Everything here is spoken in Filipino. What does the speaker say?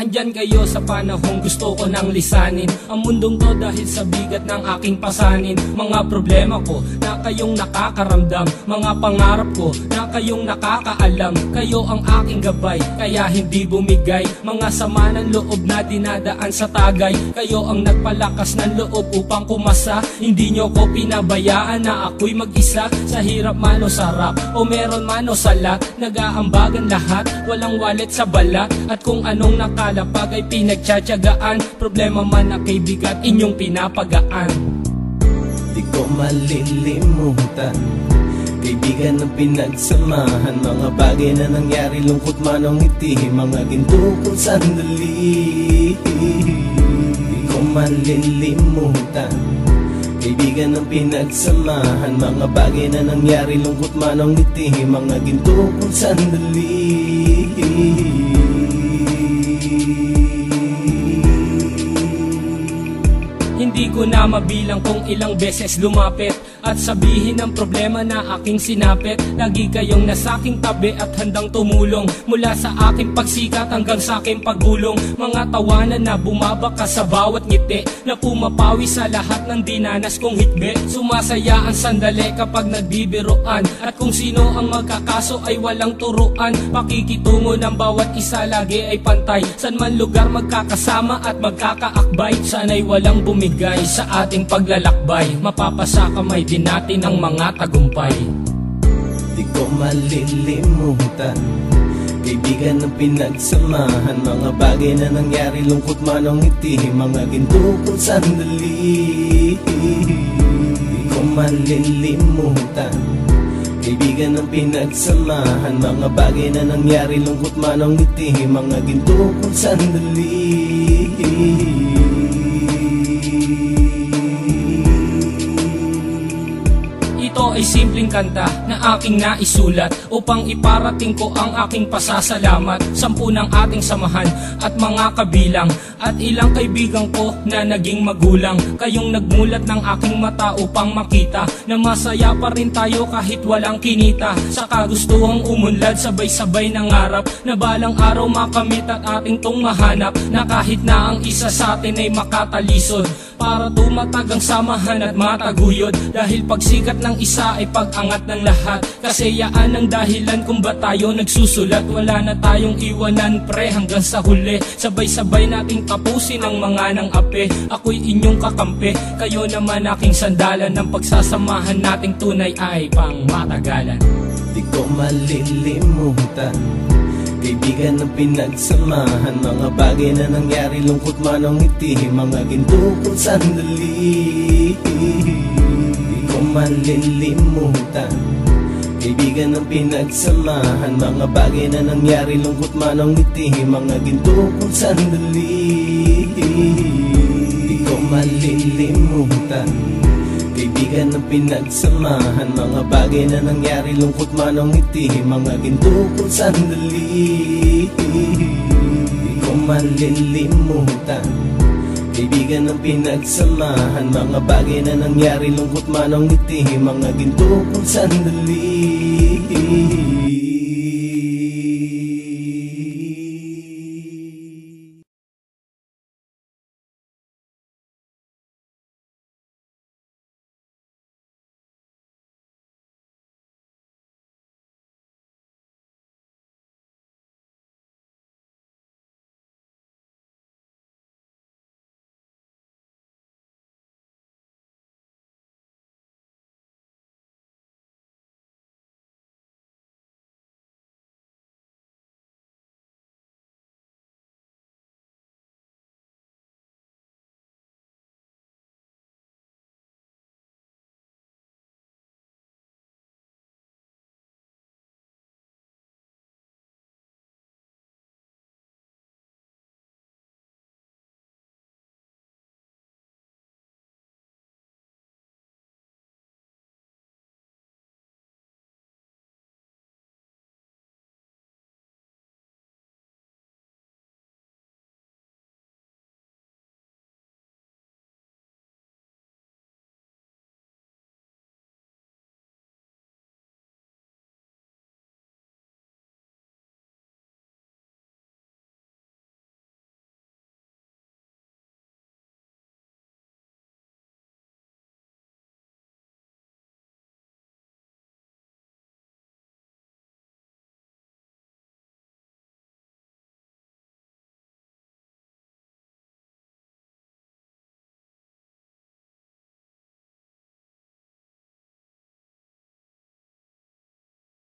Andyan kayo sa panahong gusto ko nang lisanin ang mundong to dahil sa bigat ng aking pasanin. Mga problema ko na kayong nakakaramdam, mga pangarap ko na kayong nakakaalam. Kayo ang aking gabay, kaya hindi bumigay. Mga sama ng loob na dinadaan sa tagay, kayo ang nagpalakas ng loob upang kumasa. Hindi nyo ko pinabayaan na ako'y mag-isa. Sa hirap man o sarap, o meron man o salat, nag-aambagan lahat, walang walit sa balat. At kung anong nakalapag ay pinagtsatsagaan, problema man na kay bigat inyong pinapagaan. Di ko malilimutan, kaibigan ng pinagsamahan, mga bagay na nangyari, lungkot man o ngiti, mga ginto kong sandali. Di ko malilimutan, kaibigan ng pinagsamahan, mga bagay na nangyari, lungkot man o ngiti, mga ginto kong sandali. Hindi ko na mabilang kung ilang beses lumapit at sabihin ang problema na aking sinapit. Lagi kayong nasa aking tabi at handang tumulong, mula sa aking pagsikat hanggang sa aking paggulong. Mga tawanan na bumabaka sa bawat ngiti, na pumapawi sa lahat ng dinanas kong hitbe. Sumasaya ang sandali kapag nagbibiroan, at kung sino ang magkakaso ay walang turuan. Pakikitungo ng bawat isa lagi ay pantay, san man lugar magkakasama at magkakaakbay. Sana'y walang bumigay sa ating paglalakbay, mapapasa kamay din natin ang mga tagumpay. Di ko malilimutan, kaibigan ng pinagsamahan, mga bagay na nangyari, lungkot man o ngiti, mga ginto kong sandali. Di ko malilimutan, kaibigan ng pinagsamahan, mga bagay na nangyari, lungkot man o ngiti, mga ginto kong sandali. Ito ay simpleng kanta na aking naisulat upang iparating ko ang aking pasasalamat. 10 ng ating samahan at mga kabilang, at ilang kaibigan ko na naging magulang. Kayong nagmulat ng aking mata upang makita na masaya pa rin tayo kahit walang kinita. Sa kagustuhang umunlad, sabay-sabay nangarap na balang araw makamit at ating tong mahanap, na kahit na ang isa sa atin ay makatalisod, para tumatag ang samahan at mataguyod. Dahil pagsikat ng isa ay pag-angat ng lahat, kasi yaan ang dahilan kung ba tayo nagsusulat. Wala na tayong iwanan pre hanggang sa huli, sabay-sabay nating tapusin ang mga ng ape. Ako'y inyong kakampi, kayo naman aking sandalan, ng pagsasamahan nating tunay ay pang matagalan. Di ko malilimutan, kaibigan ng pinagsamahan, mga bagay na nangyari, lungkot man o ngiti, mga ginto kong sandali. Di ko malilimutan, kaibigan ng pinagsamahan, mga bagay na nangyari, lungkot man o ngiti, mga ginto kong sandali. Di ko malilimutan, kaibigan ng pinagsamahan, mga bagay na nangyari, lungkot man o ngiti, mga ginto kong sandali. Di ko malilimutan, kaibigan ng pinagsamahan, mga bagay na nangyari, lungkot man o ngiti, mga ginto kong sandali.